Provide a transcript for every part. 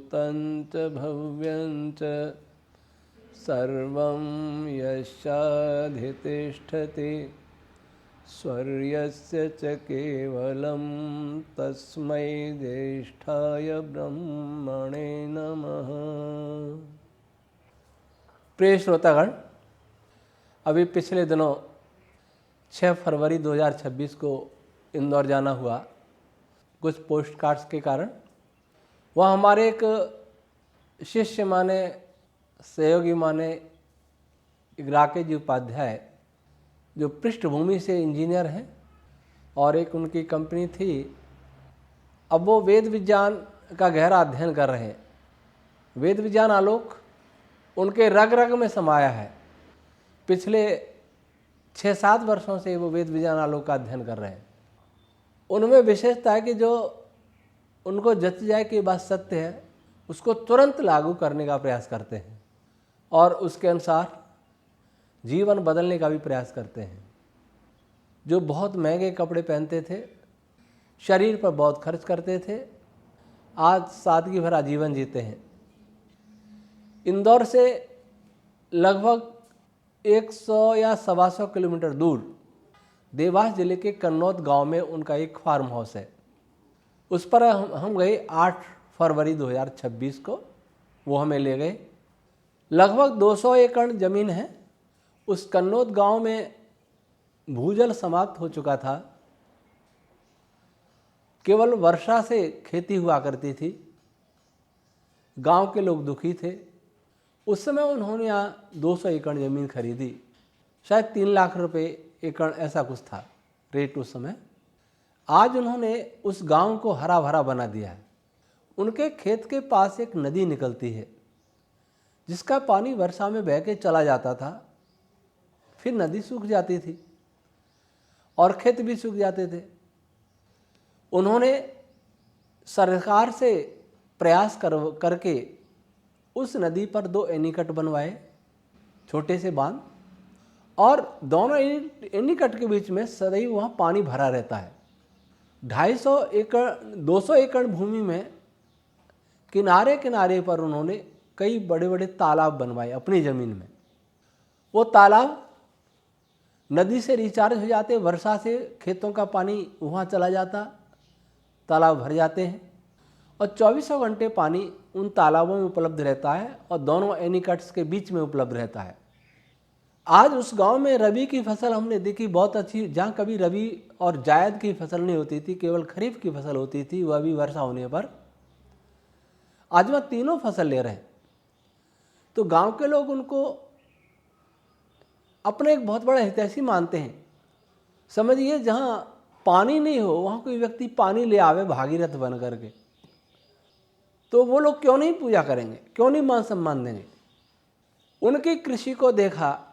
भूतं च भव्यं च सर्वं यस्याधितिष्ठति स्वर्यस्य च केवलं तस्मै ज्येष्ठाय ब्रह्मणे नमः। प्रिय श्रोतागण, अभी पिछले दिनों 6 फरवरी 2026 को इंदौर जाना हुआ कुछ पोस्ट कार्ड्स के कारण। वहाँ हमारे एक शिष्य माने, सहयोगी माने एक राकेश जी उपाध्याय, जो पृष्ठभूमि से इंजीनियर हैं और एक उनकी कंपनी थी। अब वो वेद विज्ञान का गहरा अध्ययन कर रहे हैं। वेद विज्ञान आलोक उनके रग रग में समाया है। पिछले 6-7 वर्षों से वो वेद विज्ञान आलोक का अध्ययन कर रहे हैं। उनमें विशेषता है कि जो उनको जच जाए कि बात सत्य है, उसको तुरंत लागू करने का प्रयास करते हैं और उसके अनुसार जीवन बदलने का भी प्रयास करते हैं। जो बहुत महंगे कपड़े पहनते थे, शरीर पर बहुत खर्च करते थे, आज सादगी भरा जीवन जीते हैं। इंदौर से लगभग 100 या 125 किलोमीटर दूर देवास जिले के कन्नौद गांव में उनका एक फार्म हाउस है। उस पर हम गए 8 फरवरी 2026 को। वो हमें ले गए। लगभग 200 एकड़ ज़मीन है। उस कन्नौद गांव में भूजल समाप्त हो चुका था। केवल वर्षा से खेती हुआ करती थी। गांव के लोग दुखी थे। उस समय उन्होंने यहाँ 200 एकड़ ज़मीन खरीदी। शायद 3 लाख रुपए एकड़ ऐसा कुछ था रेट उस समय। आज उन्होंने उस गांव को हरा भरा बना दिया है। उनके खेत के पास एक नदी निकलती है जिसका पानी वर्षा में बह के चला जाता था, फिर नदी सूख जाती थी और खेत भी सूख जाते थे। उन्होंने सरकार से प्रयास करके उस नदी पर 2 एनीकट बनवाए, छोटे से बांध, और दोनों एनीकट के बीच में सदैव वहाँ पानी भरा रहता है। 200 एकड़ भूमि में किनारे किनारे पर उन्होंने कई बड़े बड़े तालाब बनवाए अपनी ज़मीन में। वो तालाब नदी से रिचार्ज हो जाते, वर्षा से खेतों का पानी वहाँ चला जाता, तालाब भर जाते हैं और 24 घंटे पानी उन तालाबों में उपलब्ध रहता है और दोनों एनीकट्स के बीच में उपलब्ध रहता है। आज उस गांव में रबी की फसल हमने देखी बहुत अच्छी। जहाँ कभी रबी और जायद की फसल नहीं होती थी, केवल खरीफ की फसल होती थी, वह भी वर्षा होने पर, आज वह तीनों फसल ले रहे हैं। तो गांव के लोग उनको अपने एक बहुत बड़ा हितैषी मानते हैं। समझिए, जहाँ पानी नहीं हो वहाँ कोई व्यक्ति पानी ले आवे भागीरथ बन करके, तो वो लोग क्यों नहीं पूजा करेंगे, क्यों नहीं मान सम्मान देंगे। उनकी कृषि को देखा,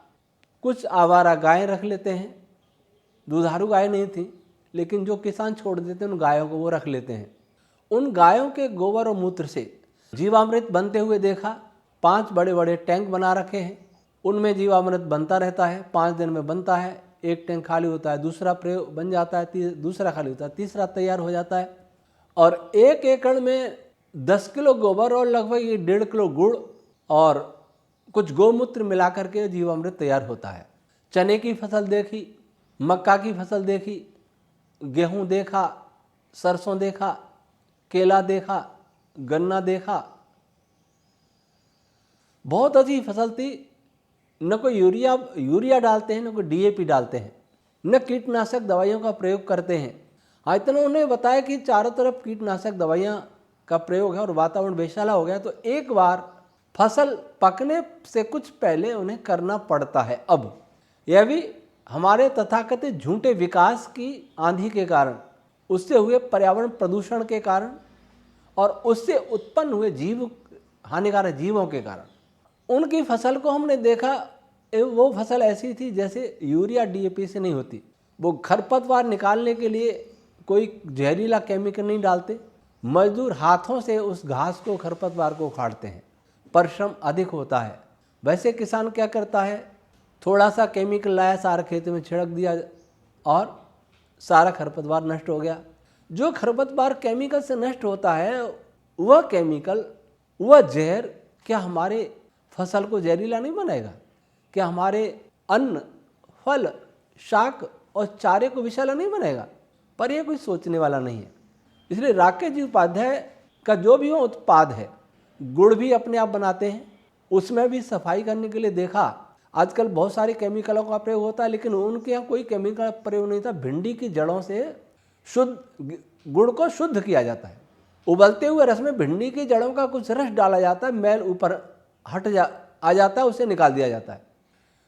कुछ आवारा गायें रख लेते हैं। दुधारू गाय नहीं थी, लेकिन जो किसान छोड़ देते हैं उन गायों को वो रख लेते हैं। उन गायों के गोबर और मूत्र से जीवामृत बनते हुए देखा। 5 बड़े बड़े टैंक बना रखे हैं, उनमें जीवामृत बनता रहता है। 5 दिन में बनता है। एक टैंक खाली होता है, दूसरा प्रयोग बन जाता है, दूसरा खाली होता है, तीसरा तैयार हो जाता है। और 1 एकड़ में 10 किलो गोबर और लगभग 1.5 किलो गुड़ और कुछ गोमूत्र मिला करके जीवामृत तैयार होता है। चने की फसल देखी, मक्का की फसल देखी, गेहूं देखा, सरसों देखा, केला देखा, गन्ना देखा। बहुत अच्छी फसल थी। न कोई यूरिया डालते हैं, न कोई DAP डालते हैं, न कीटनाशक दवाइयों का प्रयोग करते हैं। हाँ, इतना उन्हें बताया कि चारों तरफ कीटनाशक दवाइयाँ का प्रयोग है और वातावरण बेशाला हो गया, तो एक बार फसल पकने से कुछ पहले उन्हें करना पड़ता है। अब यह भी हमारे तथाकथित झूठे विकास की आंधी के कारण, उससे हुए पर्यावरण प्रदूषण के कारण और उससे उत्पन्न हुए हानिकारक जीवों के कारण उनकी फसल को हमने देखा। वो फसल ऐसी थी जैसे यूरिया DAP से नहीं होती। वो खरपतवार निकालने के लिए कोई जहरीला केमिकल नहीं डालते। मजदूर हाथों से उस घास को, खरपतवार को उखाड़ते हैं। परिश्रम अधिक होता है। वैसे किसान क्या करता है, थोड़ा सा केमिकल लाया, सारा खेत में छिड़क दिया और सारा खरपतवार नष्ट हो गया। जो खरपतवार केमिकल से नष्ट होता है, वह केमिकल वह जहर क्या हमारे फसल को जहरीला नहीं बनाएगा? क्या हमारे अन्न, फल, शाक और चारे को विषैला नहीं बनाएगा? पर यह कोई सोचने वाला नहीं है। इसलिए राकेश जी उपाध्याय का जो भी वो उत्पाद है, गुड़ भी अपने आप बनाते हैं, उसमें भी सफाई करने के लिए देखा। आजकल बहुत सारे केमिकलों का प्रयोग होता है, लेकिन उनके यहाँ कोई केमिकल प्रयोग नहीं था। भिंडी की जड़ों से शुद्ध गुड़ को शुद्ध किया जाता है। उबलते हुए रस में भिंडी की जड़ों का कुछ रस डाला जाता है, मैल ऊपर आ जाता है, उसे निकाल दिया जाता है।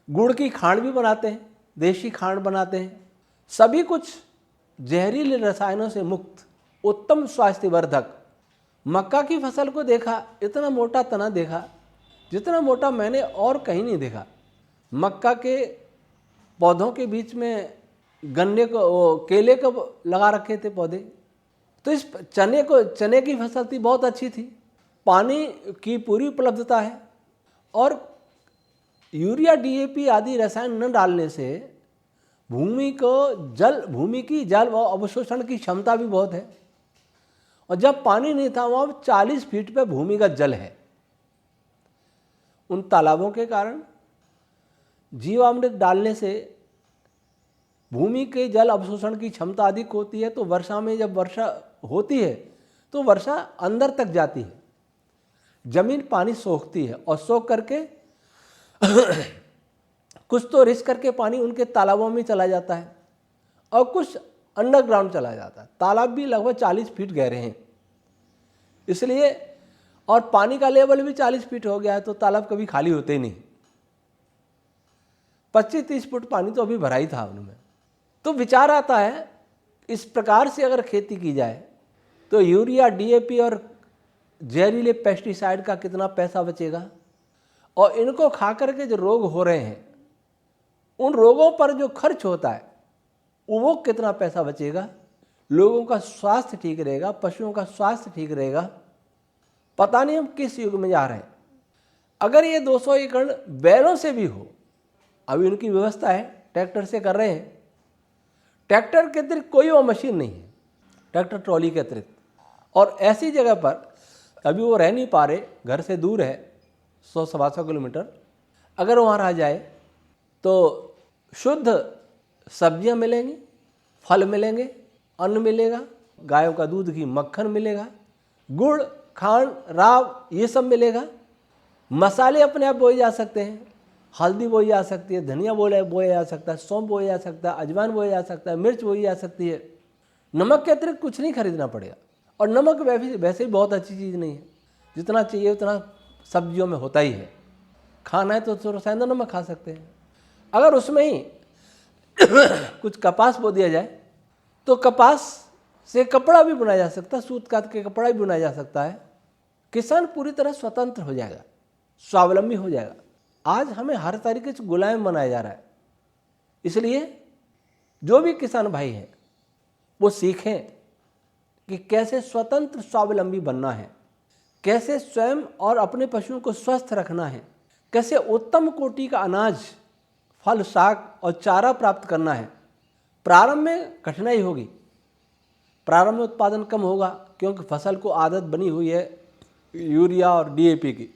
गुड़ की खांड भी बनाते हैं, देशी खांड बनाते हैं। सभी कुछ जहरीले रसायनों से मुक्त, उत्तम स्वास्थ्यवर्धक। मक्का की फसल को देखा, इतना मोटा तना देखा जितना मोटा मैंने और कहीं नहीं देखा। मक्का के पौधों के बीच में गन्ने को, केले को लगा रखे थे पौधे। तो इस चने की फसल थी, बहुत अच्छी थी। पानी की पूरी उपलब्धता है और यूरिया, डीएपी आदि रसायन न डालने से भूमि की जल व अवशोषण की क्षमता भी बहुत है। और जब पानी नहीं था, वहाँ 40 फीट पे भूमिगत जल है। उन तालाबों के कारण जीवामृत डालने से भूमि के जल अवशोषण की क्षमता अधिक होती है। तो वर्षा में जब वर्षा होती है तो वर्षा अंदर तक जाती है, जमीन पानी सोखती है और सोख करके कुछ तो रिस करके पानी उनके तालाबों में चला जाता है और कुछ अंडरग्राउंड चला जाता है। तालाब भी लगभग 40 फीट गहरे हैं इसलिए, और पानी का लेवल भी 40 फीट हो गया है, तो तालाब कभी खाली होते ही नहीं। 25-30 फुट पानी तो अभी भरा ही था उनमें। तो विचार आता है, इस प्रकार से अगर खेती की जाए तो यूरिया, डीएपी और जहरीले पेस्टिसाइड का कितना पैसा बचेगा, और इनको खा करके जो रोग हो रहे हैं, उन रोगों पर जो खर्च होता है वो कितना पैसा बचेगा। लोगों का स्वास्थ्य ठीक रहेगा, पशुओं का स्वास्थ्य ठीक रहेगा। पता नहीं हम किस युग में जा रहे हैं। अगर ये 200 एकड़ बैलों से भी हो, अभी उनकी व्यवस्था है, ट्रैक्टर से कर रहे हैं। ट्रैक्टर के अतिरिक्त कोई वो मशीन नहीं है, ट्रैक्टर ट्रॉली के अतिरिक्त। और ऐसी जगह पर अभी वो रह नहीं पा रहे, घर से दूर है 100-125 किलोमीटर। अगर वहाँ रह जाए तो शुद्ध सब्जियां मिलेंगी, फल मिलेंगे, अन्न मिलेगा, गायों का दूध, घी, मक्खन मिलेगा, गुड़, खांड, राव ये सब मिलेगा। मसाले अपने आप बोए जा सकते हैं, हल्दी बोई जा सकती है, धनिया बोया जा सकता है, सौंफ बोया जा सकता है, अजवाइन बोया जा सकता है, मिर्च बोई जा सकती है। नमक के अतिरिक्त कुछ नहीं खरीदना पड़ेगा। और नमक वैसे ही बहुत अच्छी चीज़ नहीं है, जितना चाहिए उतना सब्जियों में होता ही है। खाना है तो थोड़ा सा नमक खा सकते हैं। अगर उसमें ही कुछ कपास बो दिया जाए तो कपास से कपड़ा भी बुना जा सकता है, सूत काट के कपड़ा भी बुना जा सकता है। किसान पूरी तरह स्वतंत्र हो जाएगा, स्वावलंबी हो जाएगा। आज हमें हर तरीके से गुलाम बनाया जा रहा है। इसलिए जो भी किसान भाई हैं वो सीखें कि कैसे स्वतंत्र स्वावलंबी बनना है, कैसे स्वयं और अपने पशुओं को स्वस्थ रखना है, कैसे उत्तम कोटि का अनाज, फल, शाक और चारा प्राप्त करना है। प्रारंभ में कठिनाई होगी, प्रारंभ में उत्पादन कम होगा, क्योंकि फसल को आदत बनी हुई है यूरिया और डीएपी की।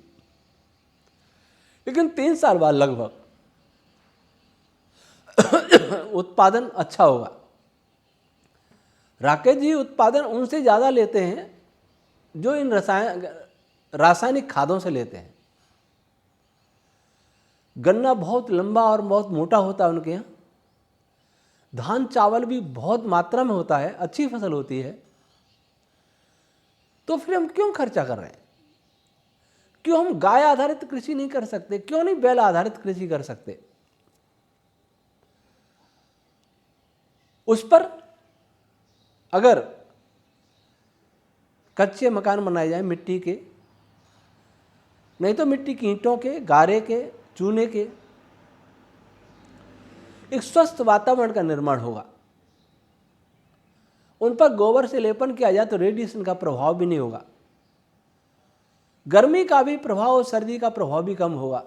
लेकिन 3 साल बाद लगभग उत्पादन अच्छा होगा। राकेश जी उत्पादन उनसे ज़्यादा लेते हैं जो इन रासायनिक खादों से लेते हैं। गन्ना बहुत लंबा और बहुत मोटा होता है उनके यहाँ। धान, चावल भी बहुत मात्रा में होता है, अच्छी फसल होती है। तो फिर हम क्यों खर्चा कर रहे हैं? क्यों हम गाय आधारित कृषि नहीं कर सकते? क्यों नहीं बैल आधारित कृषि कर सकते? उस पर अगर कच्चे मकान बनाए जाए मिट्टी के, नहीं तो मिट्टी की ईंटों के, गारे के, चूने के, एक स्वस्थ वातावरण का निर्माण होगा। उन पर गोबर से लेपन किया जाए तो रेडिएशन का प्रभाव भी नहीं होगा, गर्मी का भी प्रभाव और सर्दी का प्रभाव भी कम होगा।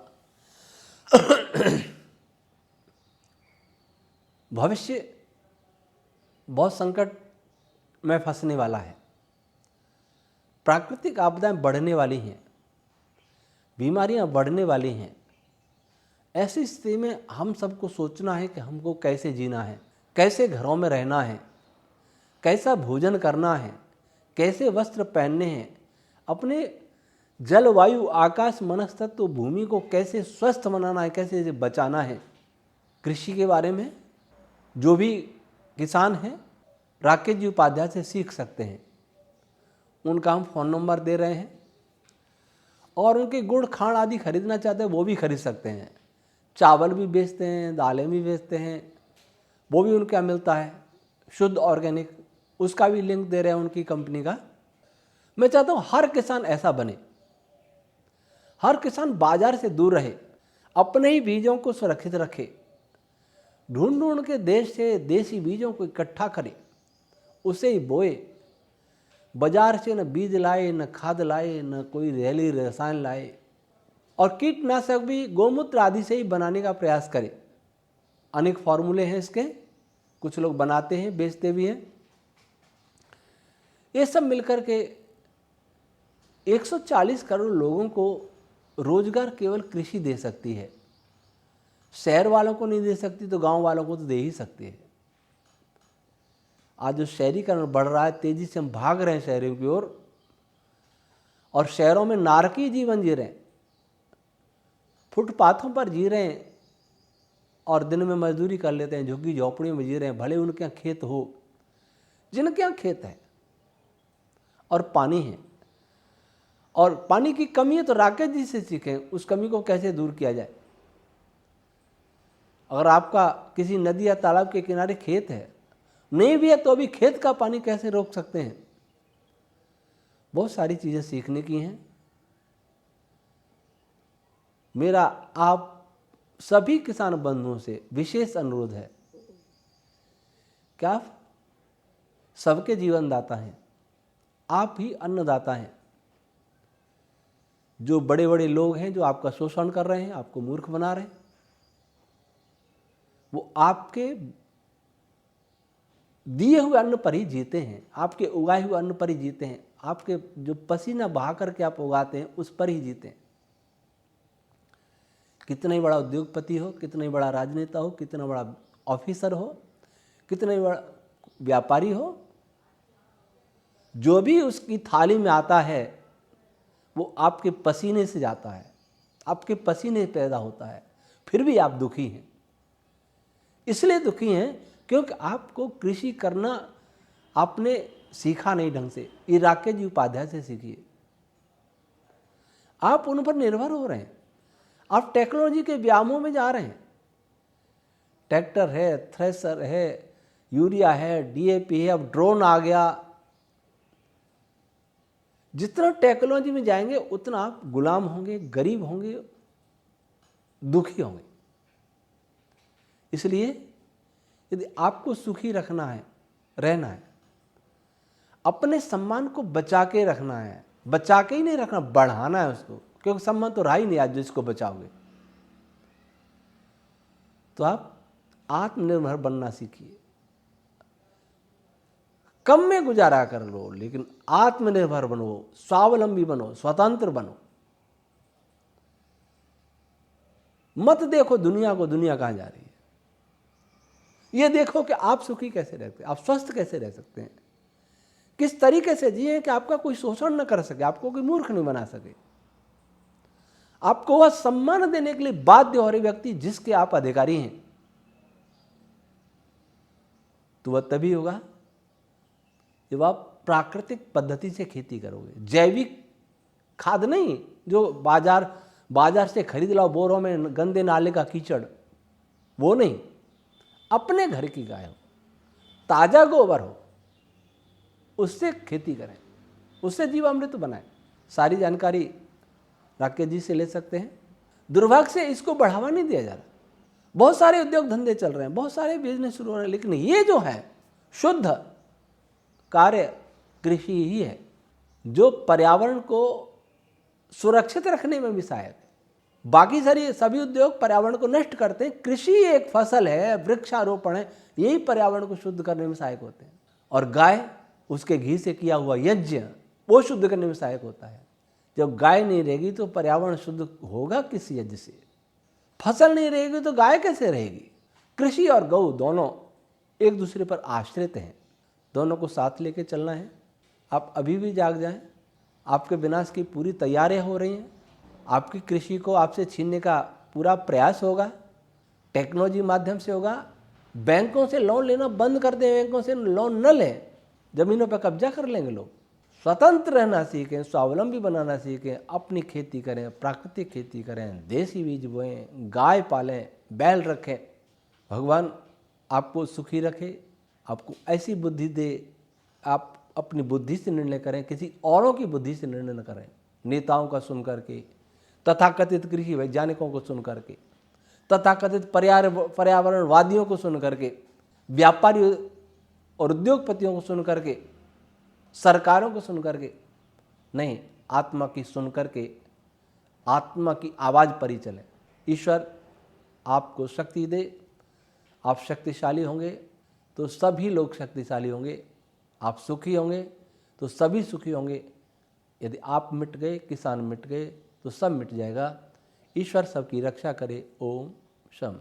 भविष्य बहुत संकट में फंसने वाला है, प्राकृतिक आपदाएं बढ़ने वाली हैं। बीमारियां बढ़ने वाली हैं। ऐसी स्थिति में हम सबको सोचना है कि हमको कैसे जीना है, कैसे घरों में रहना है, कैसा भोजन करना है, कैसे वस्त्र पहनने हैं, अपने जलवायु, आकाश, मनस्तत्व, भूमि को कैसे स्वस्थ बनाना है, कैसे इसे बचाना है। कृषि के बारे में जो भी किसान हैं राकेश जी उपाध्याय से सीख सकते हैं। उनका हम फ़ोन नंबर दे रहे हैं और उनके गुड़ खांड आदि खरीदना चाहते हैं वो भी खरीद सकते हैं। चावल भी बेचते हैं, दालें भी बेचते हैं, वो भी उनके यहाँ मिलता है शुद्ध ऑर्गेनिक, उसका भी लिंक दे रहे हैं उनकी कंपनी का। मैं चाहता हूँ हर किसान ऐसा बने, हर किसान बाजार से दूर रहे, अपने ही बीजों को सुरक्षित रखे, ढूंढ ढूंढ के देश से देसी बीजों को इकट्ठा करे, उसे ही बोए। बाजार से न बीज लाए, न खाद लाए, न कोई रैली रसायन लाए, और कीटनाशक भी गोमूत्र आदि से ही बनाने का प्रयास करें। अनेक फॉर्मूले हैं इसके, कुछ लोग बनाते हैं, बेचते भी हैं। ये सब मिलकर के 140 करोड़ लोगों को रोजगार केवल कृषि दे सकती है। शहर वालों को नहीं दे सकती तो गांव वालों को तो दे ही सकती है। आज जो शहरीकरण बढ़ रहा है, तेजी से हम भाग रहे हैं शहरों की ओर, और शहरों में नारकीय जीवन जी रहे हैं, फुटपाथों पर जी रहे हैं और दिन में मजदूरी कर लेते हैं, झुग्गी झोपड़ियों में जी रहे हैं। भले उनके यहाँ खेत हो, जिनके यहाँ खेत है और पानी है, और पानी की कमी है तो राकेश जी से सीखें उस कमी को कैसे दूर किया जाए। अगर आपका किसी नदी या तालाब के किनारे खेत है, नहीं भी है तो अभी खेत का पानी कैसे रोक सकते हैं। बहुत सारी चीज़ें सीखने की हैं। मेरा आप सभी किसान बंधुओं से विशेष अनुरोध है कि आप सबके जीवनदाता हैं, आप ही अन्नदाता हैं। जो बड़े बड़े लोग हैं जो आपका शोषण कर रहे हैं, आपको मूर्ख बना रहे हैं, वो आपके दिए हुए अन्न पर ही जीते हैं, आपके उगाए हुए अन्न पर ही जीते हैं, आपके जो पसीना बहा करके आप उगाते हैं उस पर ही जीते हैं। कितना ही बड़ा उद्योगपति हो, कितना ही बड़ा राजनेता हो, कितना बड़ा ऑफिसर हो, कितना ही बड़ा व्यापारी हो, जो भी उसकी थाली में आता है वो आपके पसीने से जाता है, आपके पसीने पैदा होता है। फिर भी आप दुखी हैं। इसलिए दुखी हैं क्योंकि आपको कृषि करना आपने सीखा नहीं ढंग से। ये राकेश जी उपाध्याय से सीखिए। आप उन पर निर्भर हो रहे हैं, आप टेक्नोलॉजी के व्यामों में जा रहे हैं। ट्रैक्टर है, थ्रेसर है, यूरिया है, डीएपी है, अब ड्रोन आ गया। जितना टेक्नोलॉजी में जाएंगे उतना आप गुलाम होंगे, गरीब होंगे, दुखी होंगे। इसलिए यदि आपको सुखी रखना है, रहना है, अपने सम्मान को बचा के रखना है, बचा के ही नहीं रखना, बढ़ाना है उसको, क्योंकि सम्मान तो रहा ही नहीं आज जिसको बचाओगे। तो आप आत्मनिर्भर बनना सीखिए। कम में गुजारा कर लो लेकिन आत्मनिर्भर बनो, स्वावलंबी बनो, स्वतंत्र बनो। मत देखो दुनिया को, दुनिया कहाँ जा रही है। ये देखो कि आप सुखी कैसे रहते हैं, आप स्वस्थ कैसे रह सकते हैं, किस तरीके से जिए कि आपका कोई शोषण न कर सके, आपको कोई मूर्ख नहीं बना सके। आपको वह सम्मान देने के लिए बाध्य हो रहे व्यक्ति जिसके आप अधिकारी हैं, तो वह तभी होगा जब आप प्राकृतिक पद्धति से खेती करोगे। जैविक खाद नहीं जो बाजार से खरीद लाओ बोरों में, गंदे नाले का कीचड़, वो नहीं। अपने घर की गाय हो, ताजा गोबर हो, उससे खेती करें, उससे जीवामृत बनाएं। सारी जानकारी राकेश जी से ले सकते हैं। दुर्भाग्य से इसको बढ़ावा नहीं दिया जा रहा। बहुत सारे उद्योग धंधे चल रहे हैं, बहुत सारे बिजनेस शुरू हो रहे हैं, लेकिन ये जो है शुद्ध कार्य कृषि ही है जो पर्यावरण को सुरक्षित रखने में भी सहायक है। बाकी सभी उद्योग पर्यावरण को नष्ट करते हैं। कृषि एक फसल है, वृक्षारोपण है, यही पर्यावरण को शुद्ध करने में सहायक होते हैं। और गाय, उसके घी से किया हुआ यज्ञ, वो शुद्ध करने में सहायक होता है। जब गाय नहीं रहेगी तो पर्यावरण शुद्ध होगा किस यज्ञ से? फसल नहीं रहेगी तो गाय कैसे रहेगी? कृषि और गौ दोनों एक दूसरे पर आश्रित हैं, दोनों को साथ लेके चलना है। आप अभी भी जाग जाएं, आपके विनाश की पूरी तैयारियां हो रही हैं। आपकी कृषि को आपसे छीनने का पूरा प्रयास होगा, टेक्नोलॉजी माध्यम से होगा। बैंकों से लोन लेना बंद कर दें, बैंकों से लोन न लें, ज़मीनों पर कब्जा कर लेंगे लोग। स्वतंत्र रहना सीखें, स्वावलंबी बनाना सीखें, अपनी खेती करें, प्राकृतिक खेती करें, देसी बीज बोएं, गाय पालें, बैल रखें। भगवान आपको सुखी रखे, आपको ऐसी बुद्धि दे, आप अपनी बुद्धि से निर्णय करें, किसी औरों की बुद्धि से निर्णय न करें। नेताओं का सुन करके, तथाकथित कृषि वैज्ञानिकों को सुन करके, तथाकथित पर्यावरणवादियों को सुन करके, व्यापारी और उद्योगपतियों को सुन करके, सरकारों को सुन करके नहीं, आत्मा की सुन करके, आत्मा की आवाज़ पर ही चलें। ईश्वर आपको शक्ति दे, आप शक्तिशाली होंगे तो सभी लोग शक्तिशाली होंगे, आप सुखी होंगे तो सभी सुखी होंगे। यदि आप मिट गए, किसान मिट गए तो सब मिट जाएगा। ईश्वर सबकी रक्षा करे। ओम शम।